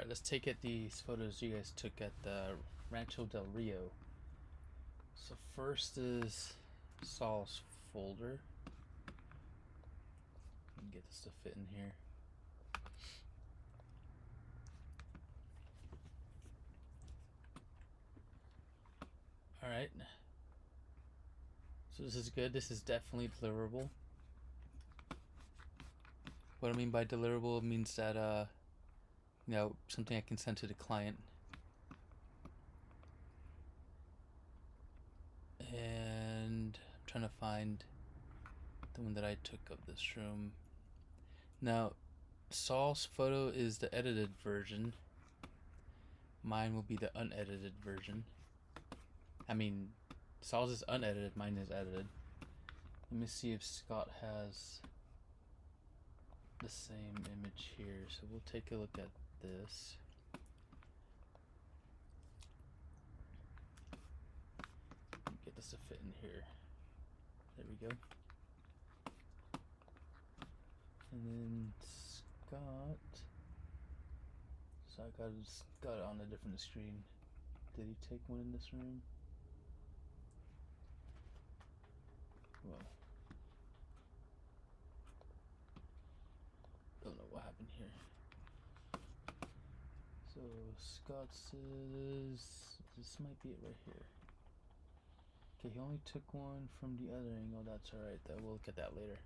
Alright, let's take at these photos you guys took at the Rancho Del Rio. So first is Saul's folder. Get this to fit in here. Alright. So this is good. This is definitely deliverable. What I mean by deliverable means that something I can send to the client. And I'm trying to find the one that I took of this room. Now, Saul's photo is the edited version. Mine will be the unedited version. I mean, Saul's is unedited, mine is edited. Let me see if Scott has the same image here. So we'll take a look at this. Get this to fit in here. There we go. And then Scott. So I got it on a different screen. Did he take one in this room? Well, don't know what happened here. So Scott says this might be it right here. Okay, he only took one from the other angle. That's alright. We'll look at that later.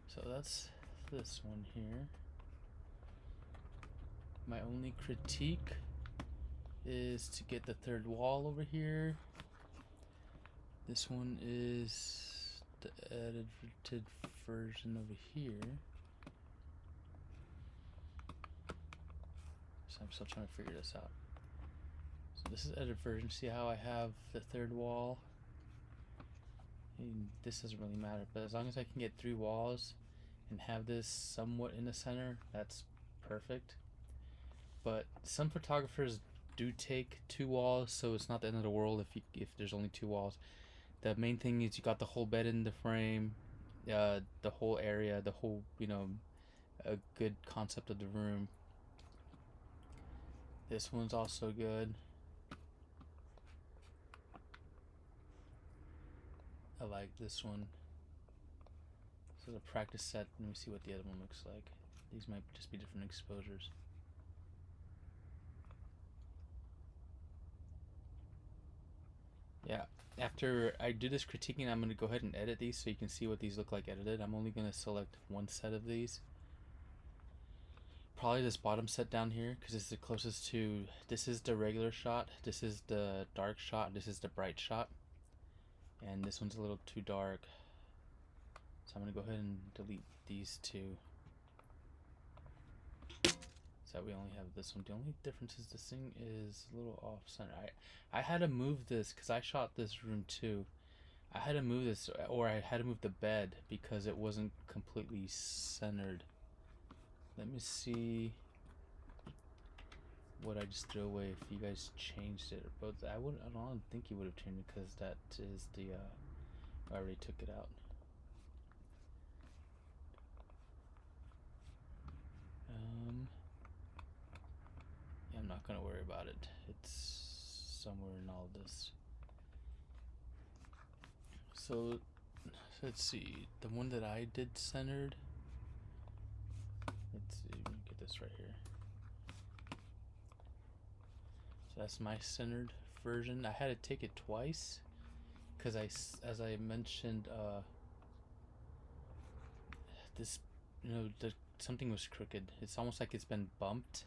So that's this one here. My only critique is to get the third wall over here. This one is the edited version over here. So I'm still trying to figure this out. So this is edited version. See how I have the third wall? And this doesn't really matter, but as long as I can get 3 walls and have this somewhat in the center, that's perfect. But some photographers do take 2 walls, so it's not the end of the world if there's only 2 walls. The main thing is you got the whole bed in the frame, the whole area, the whole, a good concept of the room. This one's also good. I like this one. This is a practice set. Let me see what the other one looks like. These might just be different exposures. Yeah, after I do this critiquing, I'm going to go ahead and edit these so you can see what these look like edited. I'm only going to select one set of these. Probably this bottom set down here because it's the closest to, this is the regular shot, this is the dark shot, this is the bright shot. And this one's a little too dark. So I'm going to go ahead and delete these 2. So we only have this one. The only difference is this thing is a little off center. I had to move this because I shot this room too. I had to move this, or I had to move the bed because it wasn't completely centered. Let me see what I just threw away if you guys changed it. But I don't think you would have changed it because that is the I already took it out. Yeah, I'm not gonna worry about it. It's somewhere in all this. So let's see, the one that I did centered. Let's see, let me get this right here. So that's my centered version. I had to take it twice because as I mentioned, this, something was crooked. It's almost like it's been bumped,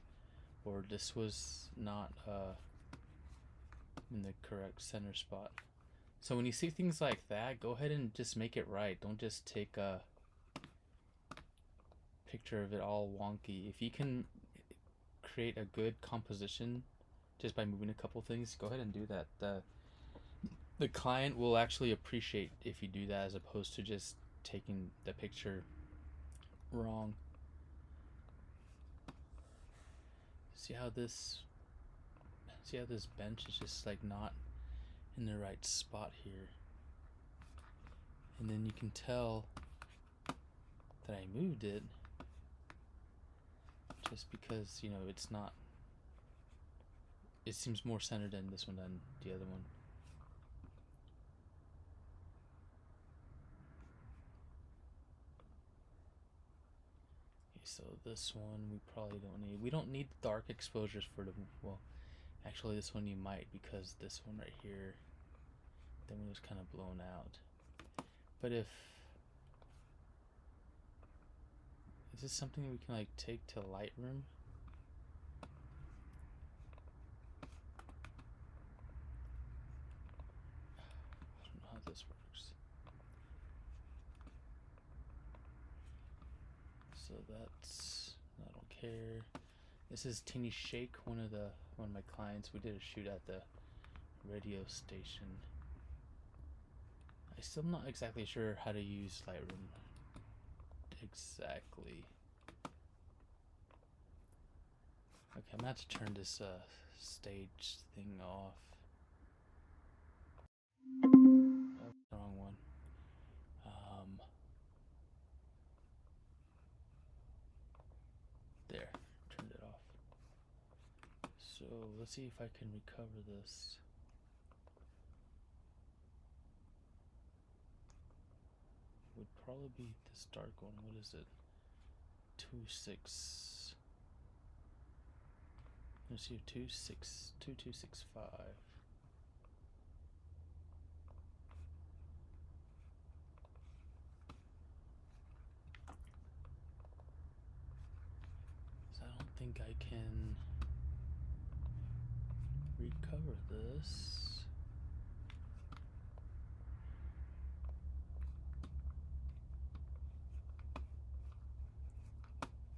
or this was not in the correct center spot. So when you see things like that, go ahead and just make it right. Don't just take a picture of it all wonky. If you can create a good composition just by moving a couple things, go ahead and do that. The client will actually appreciate if you do that as opposed to just taking the picture wrong. See how this bench is just like not in the right spot here, and then you can tell that I moved it just because, you know, it's not, it seems more centered in this one than the other one. Okay, so this one we probably don't need. We don't need dark exposures for the, well, actually this one you might, because this one right here, the window's kind of blown out. But if, is this something that we can like take to Lightroom? I don't know how this works. So that's, I don't care. This is Teeny Shake, one of my clients. We did a shoot at the radio station. I'm still not exactly sure how to use Lightroom exactly. Okay, I'm gonna have to turn this stage thing off. Oh, wrong one. There, turned it off. So let's see if I can recover this. Would probably be this dark one. What is it? 2.6. Let's see, 2265. So I don't think I can recover this.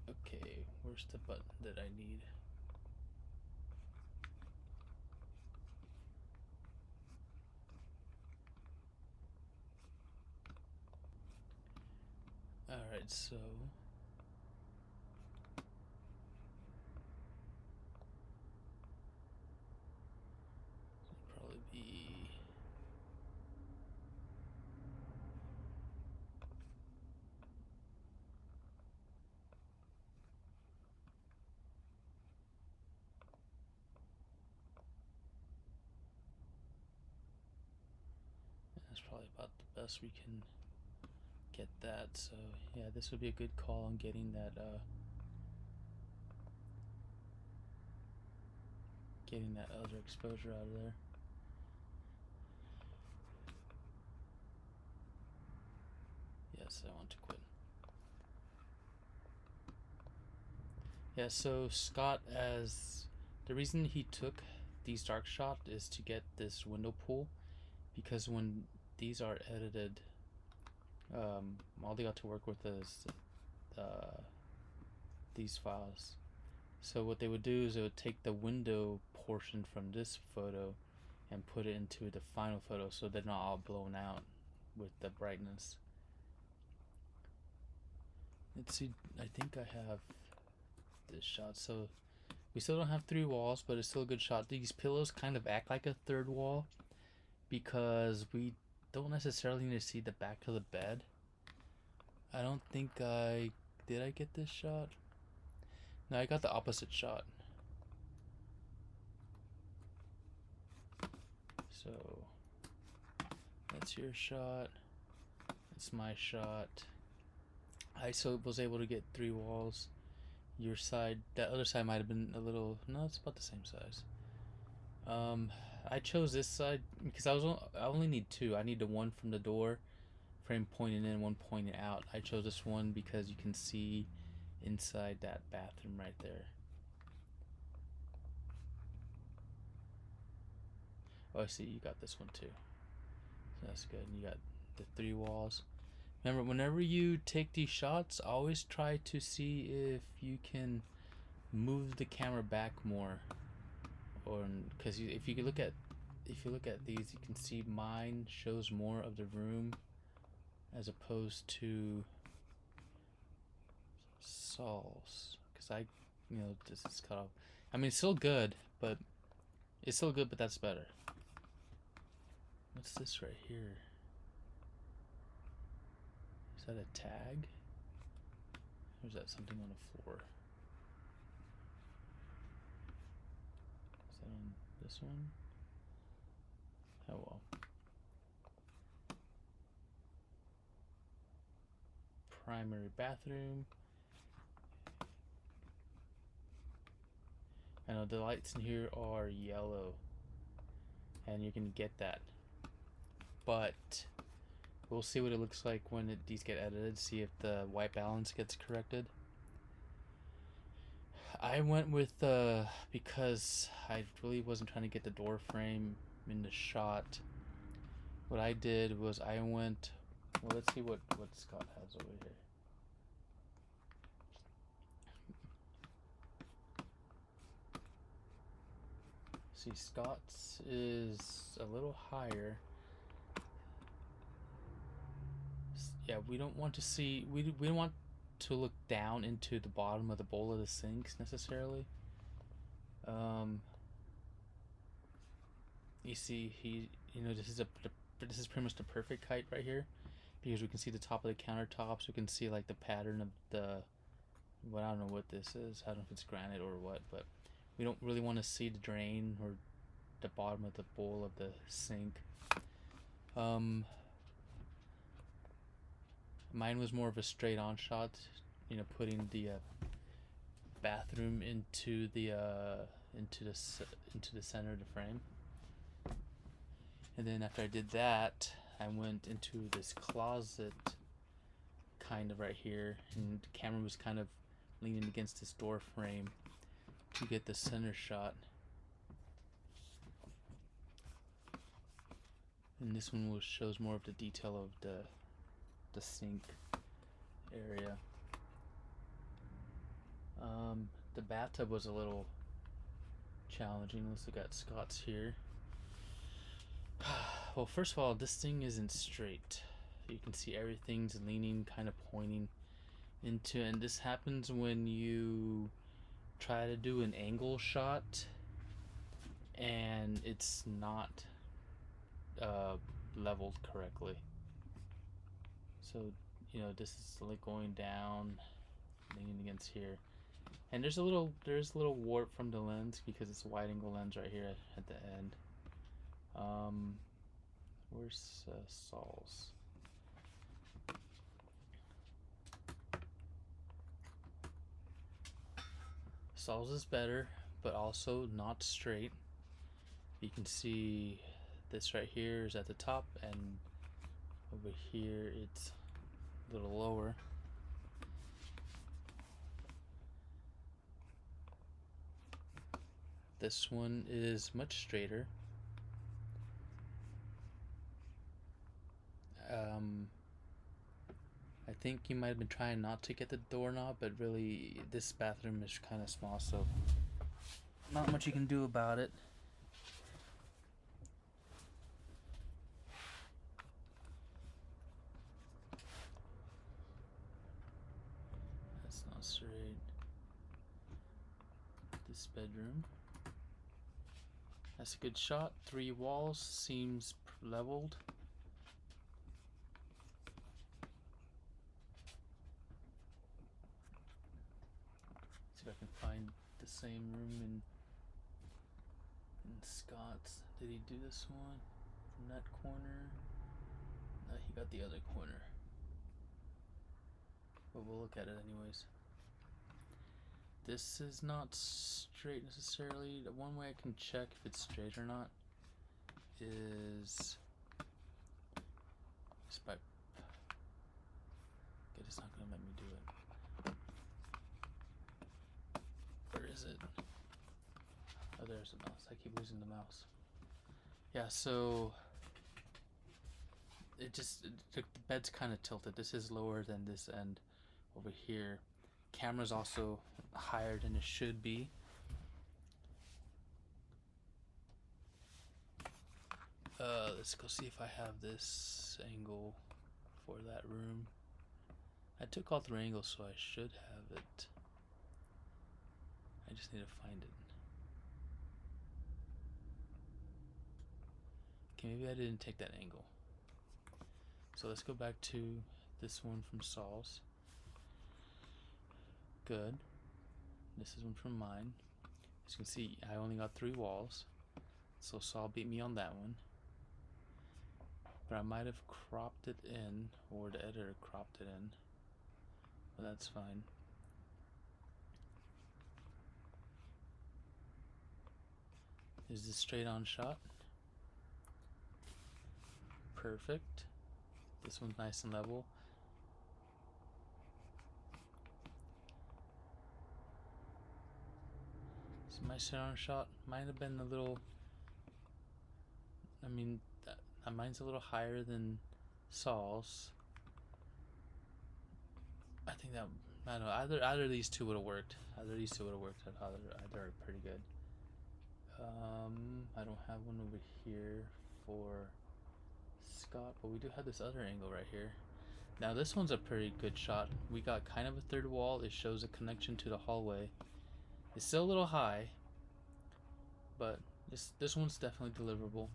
Okay, where's the button that I need? Alright, so it'll probably be that's probably about the best we can get that. So yeah, this would be a good call on getting that other exposure out of there. Yes, I want to quit. Yeah, so Scott, as the reason he took these dark shots is to get this window pull, because when these are edited, all they got to work with is these files. So what they would do is they would take the window portion from this photo and put it into the final photo, so they're not all blown out with the brightness. Let's see, I think I have this shot. So we still don't have 3 walls, but it's still a good shot. These pillows kind of act like a third wall because we don't necessarily need to see the back of the bed. I don't think did I get this shot? No, I got the opposite shot. So that's your shot. That's my shot. I was able to get 3 walls. Your side, that other side might have been a little, no, it's about the same size. I chose this side because I only need 2. I need the one from the door frame pointing in, one pointing out. I chose this one because you can see inside that bathroom right there. Oh, I see, you got this one too. So that's good. And you got the 3 walls. Remember, whenever you take these shots, always try to see if you can move the camera back more, or because if you look at these, you can see mine shows more of the room as opposed to Saul's, because this is cut off. I mean, it's still good, but that's better. What's this right here? Is that a tag? Or is that something on the floor? this one. Oh well. Primary bathroom. I know the lights in here are yellow, and you can get that, but we'll see what it looks like when these get edited, see if the white balance gets corrected. I went with, because I really wasn't trying to get the door frame in the shot, what I did was I went, well, let's see what Scott has over here. See, Scott's is a little higher. Yeah, we don't want to see, we don't want to look down into the bottom of the bowl of the sinks necessarily. You see, this is pretty much the perfect height right here, because we can see the top of the countertops. We can see like the pattern of the, well, I don't know what this is. I don't know if it's granite or what, but we don't really want to see the drain or the bottom of the bowl of the sink. Mine was more of a straight on shot, putting the bathroom into the center of the frame. And then after I did that, I went into this closet kind of right here, and the camera was kind of leaning against this door frame to get the center shot. And this one shows more of the detail of the sink area. The bathtub was a little challenging. Let's look at Scott's here. Well, first of all, this thing isn't straight. You can see everything's leaning, kind of pointing into, and this happens when you try to do an angle shot and it's not leveled correctly. So, this is like going down, leaning against here. And there's a little warp from the lens because it's a wide angle lens right here at the end. Where's Saul's? Saul's is better, but also not straight. You can see this right here is at the top, and over here it's a little lower. This one is much straighter. I think you might have been trying not to get the doorknob, but really this bathroom is kind of small, so not much you can do about it. That's not straight. This bedroom. That's a good shot. 3 walls, seems leveled. See if I can find the same room in Scott's. Did he do this one from that corner? No, he got the other corner. But we'll look at it anyways. This is not straight necessarily. The one way I can check if it's straight or not is by. Okay, it's not gonna let me do it. Where is it? Oh, there's the mouse. I keep losing the mouse. Yeah, so the bed's kind of tilted. This is lower than this end over here. Camera's also higher than it should be. Let's go see if I have this angle for that room. I took all 3 angles, so I should have it. I just need to find it. Okay, maybe I didn't take that angle. So let's go back to this one from Saul's. Good. This is one from mine. As you can see, I only got 3 walls. So Saul beat me on that one. But I might have cropped it in, or the editor cropped it in. But that's fine. Is this straight on shot? Perfect. This one's nice and level. So my straight on shot might have been a little, I mean, mine's a little higher than Saul's. I think that, I don't know, either of these two would have worked. Either of these two would have worked. Either are pretty good. I don't have one over here for Scott, but we do have this other angle right here. Now this one's a pretty good shot. We got kind of a third wall. It shows a connection to the hallway. It's still a little high, but this one's definitely deliverable.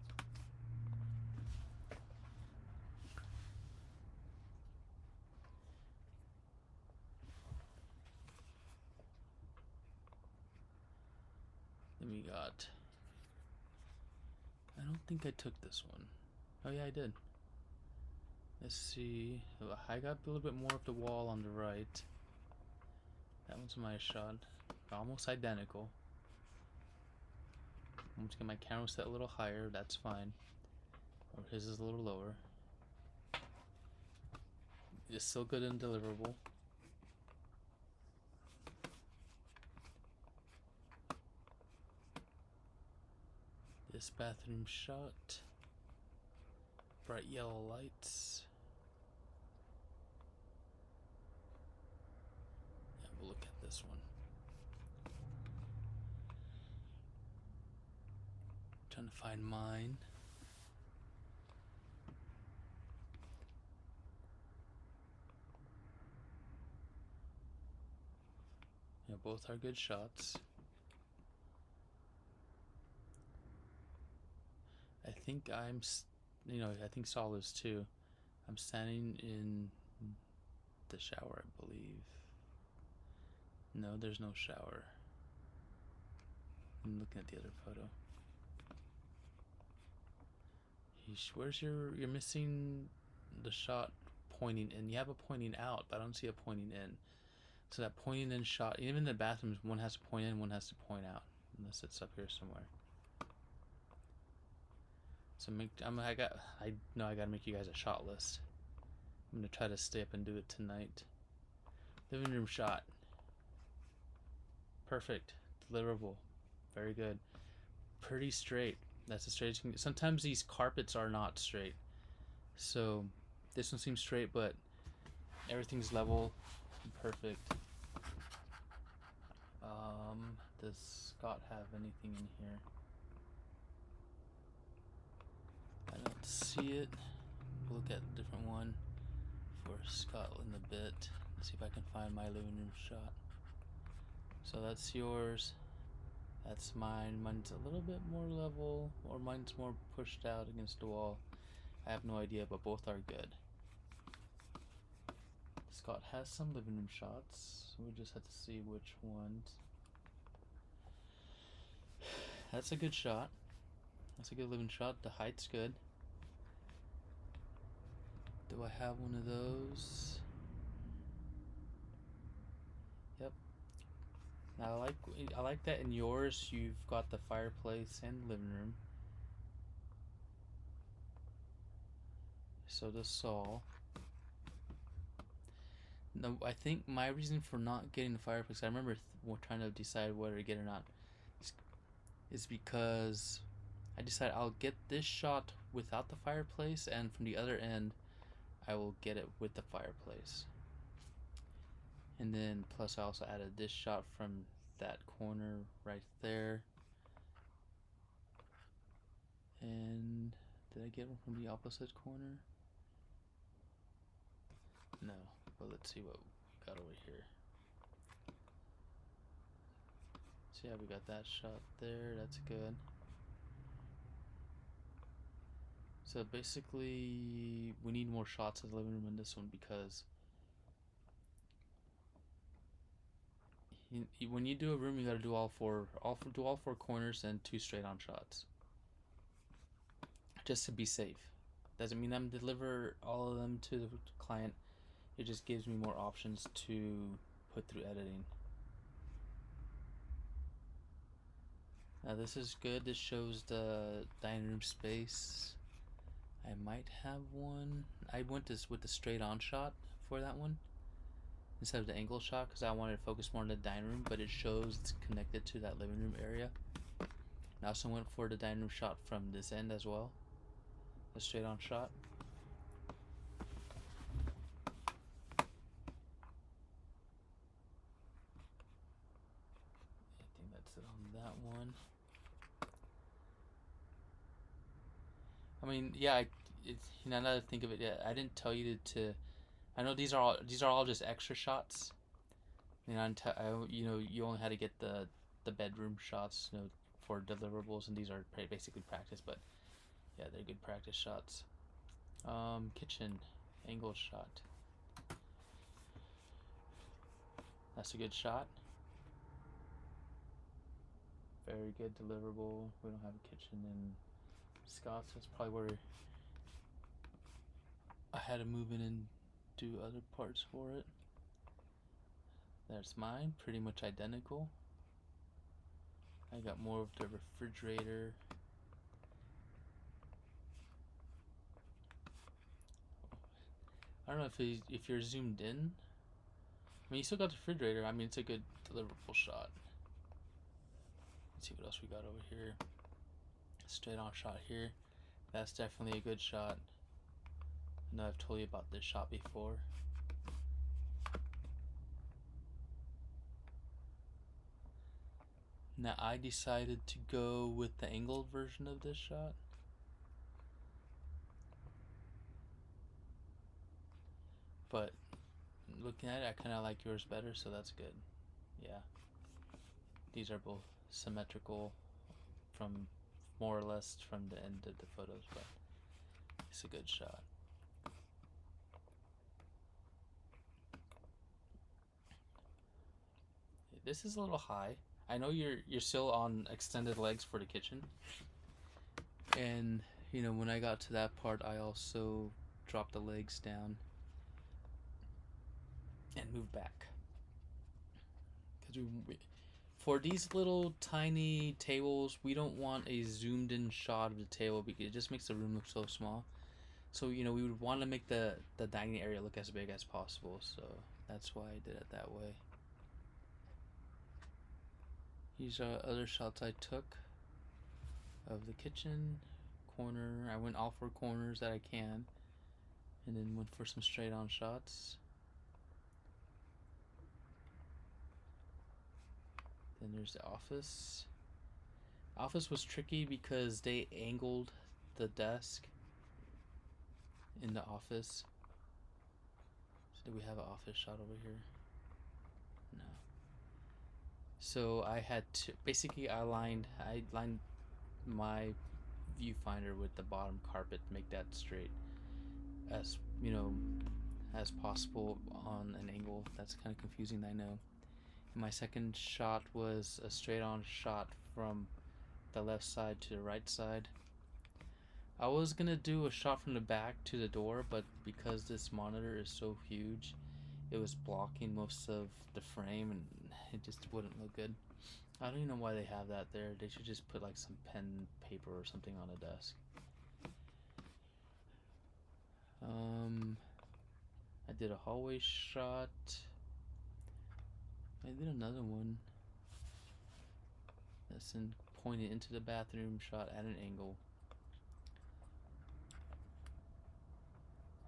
Then we got, I don't think I took this one. Oh yeah, I did. Let's see. I got a little bit more of the wall on the right. That one's my shot. Almost identical. I'm just get my camera set a little higher. That's fine. Or his is a little lower. It's still good and deliverable. This bathroom shot. Bright yellow lights. Yeah, we'll look at this one. Trying to find mine. Yeah, both are good shots. I think I think Saul is too. I'm standing in the shower, I believe. No, there's no shower. I'm looking at the other photo. Where's you're missing the shot pointing in. You have a pointing out, but I don't see a pointing in. So that pointing in shot, even in the bathrooms, one has to point in, one has to point out. Unless it's up here somewhere. So I gotta make you guys a shot list. I'm gonna try to stay up and do it tonight. Living room shot. Perfect. Deliverable. Very good. Pretty straight. That's as straight as you can get. Sometimes these carpets are not straight. So this one seems straight, but everything's level. Perfect. Does Scott have anything in here? I don't see it. We'll look at a different one for Scott in a bit. Let's see if I can find my living room shot. So that's yours. That's mine. Mine's a little bit more level, or mine's more pushed out against the wall. I have no idea, but both are good. Scott has some living room shots. We just have to see which ones. That's a good shot. That's a good living shot. The height's good. Do I have one of those? Yep. Now I like that in yours you've got the fireplace and living room. So does Saul. No, I think my reason for not getting the fireplace, I remember we're trying to decide whether to get it or not, is because I decided I'll get this shot without the fireplace, and from the other end, I will get it with the fireplace. And then plus I also added this shot from that corner right there. And did I get one from the opposite corner? No, but let's see what we got over here. So yeah, we got that shot there. That's good. So basically, we need more shots of the living room in this one because when you do a room, you got to do all four corners and 2 straight on shots. just to be safe. Doesn't mean I'm deliver all of them to the client. It just gives me more options to put through editing. Now this is good. This shows the dining room space. I might have one. I went this with the straight on shot for that one instead of the angle shot because I wanted to focus more on the dining room, but it shows it's connected to that living room area. I also went for the dining room shot from this end as well, the straight on shot. I think that's it on that one. I mean, yeah, now that I think of it, yeah, I didn't tell you to. I know these are all just extra shots. You know, you only had to get the bedroom shots, for deliverables, and these are basically practice. But yeah, they're good practice shots. Kitchen angle shot. That's a good shot. Very good deliverable. We don't have a kitchen in Scott's. That's probably where I had to move in and do other parts for it. There's mine, pretty much identical. I got more of the refrigerator. I don't know if you're zoomed in. I mean, you still got the refrigerator. I mean, it's a good deliverable shot. Let's see what else we got over here. Straight on shot here. That's definitely a good shot. I know I've told you about this shot before. Now I decided to go with the angled version of this shot. But looking at it, I kind of like yours better, so that's good. Yeah. These are both symmetrical from more or less from the end of the photos, but it's a good shot. This is a little high. I know you're still on extended legs for the kitchen. And when I got to that part, I also dropped the legs down and moved back. Because for these little tiny tables, we don't want a zoomed in shot of the table because it just makes the room look so small. So we would want to make the dining area look as big as possible. So that's why I did it that way. These are other shots I took of the kitchen corner. I went all 4 corners that I can, and then went for some straight on shots. Then there's the office. Office was tricky because they angled the desk in the office. So do we have an office shot over here? No. So I had to basically I lined my viewfinder with the bottom carpet to make that straight as as possible on an angle. That's kind of confusing, I know. And my second shot was a straight on shot from the left side to the right side. I was gonna do a shot from the back to the door, but because this monitor is so huge, it was blocking most of the frame and it just wouldn't look good. I don't even know why they have that there. They should just put like some pen paper or something on the desk. I did a hallway shot. I did another one that's pointed into the bathroom shot at an angle.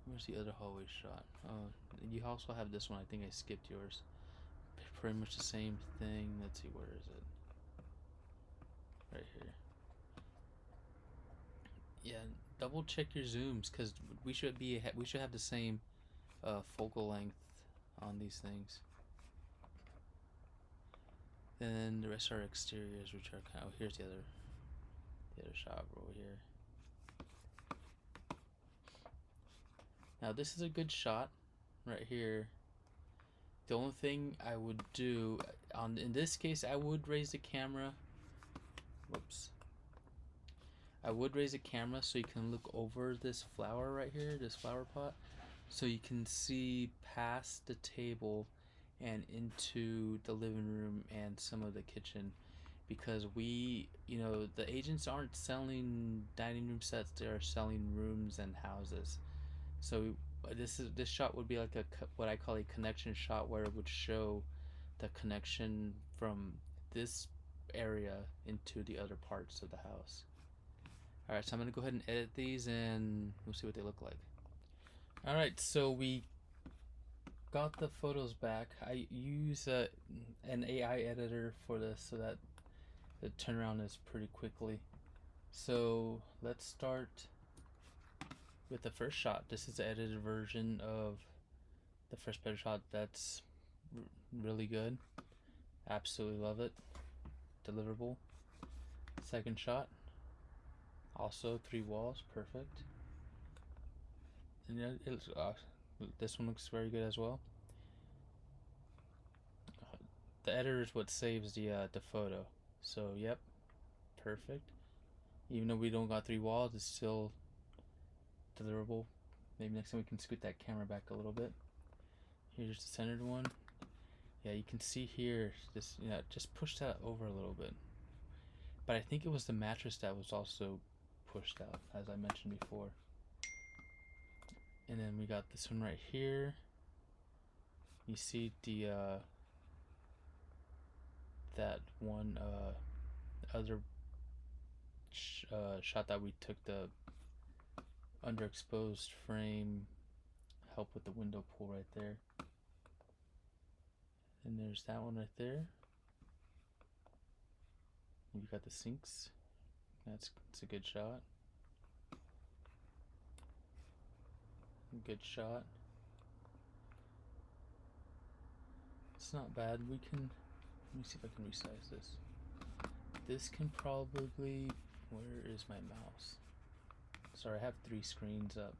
Where's the other hallway shot? Oh, you also have this one. I think I skipped yours. Pretty much the same thing. Let's see, where is it? Right here. Yeah, double check your zooms because we should have the same focal length on these things. Then the rest are exteriors, which are kind of. Oh, here's the other shot over here. Now this is a good shot, right here. The only thing I would do in this case, I would raise the camera. Whoops. I would raise a camera so you can look over this flower right here, this flower pot, so you can see past the table and into the living room and some of the kitchen, because the agents aren't selling dining room sets, they are selling rooms and houses. So this shot would be like what I call a connection shot, where it would show the connection from this area into the other parts of the house. Alright, so I'm going to go ahead and edit these and we'll see what they look like. Alright, so we got the photos back. I use an AI editor for this so that the turnaround is pretty quickly. So let's start with the first shot. This is the edited version of the first better shot. That's really good. Absolutely love it. Deliverable. Second shot. Also 3 walls. Perfect. And this one looks very good as well. The editor is what saves the photo. So yep, perfect. Even though we don't got 3 walls, it's still deliverable. Maybe next time we can scoot that camera back a little bit. Here's the centered one. Yeah, you can see here, this, just push that over a little bit. But I think it was the mattress that was also pushed out, as I mentioned before. And then we got this one right here. You see the that one other shot that we took, the underexposed frame, help with the window pull right there. And there's that one right there. You got the sinks. It's a good shot. Good shot. It's not bad. Let me see if I can resize this. This can probably, where is my mouse? Sorry, I have 3 screens up,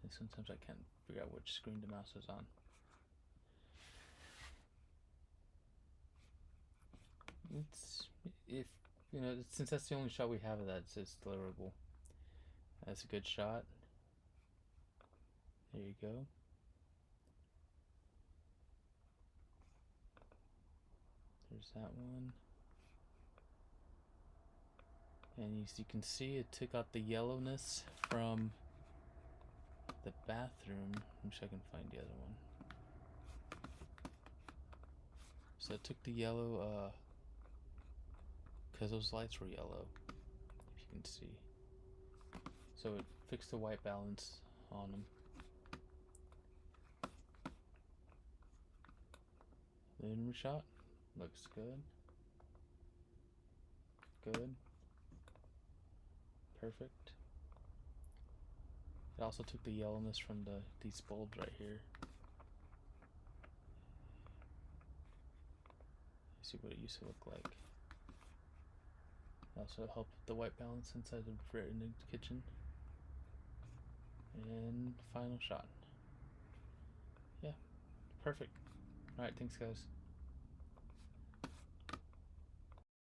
and sometimes I can't figure out which screen the mouse is on. Since that's the only shot we have of that, it's deliverable. That's a good shot. There you go. There's that one. And as you can see, it took out the yellowness from the bathroom. Let me see if I can find the other one. So it took the yellow, because those lights were yellow, if you can see. So it fixed the white balance on them. Then shot. Looks good. Good. Perfect. It also took the yellowness from these bulbs right here. See what it used to look like. It also helped the white balance inside the kitchen. And final shot. Yeah, perfect. Alright, thanks guys.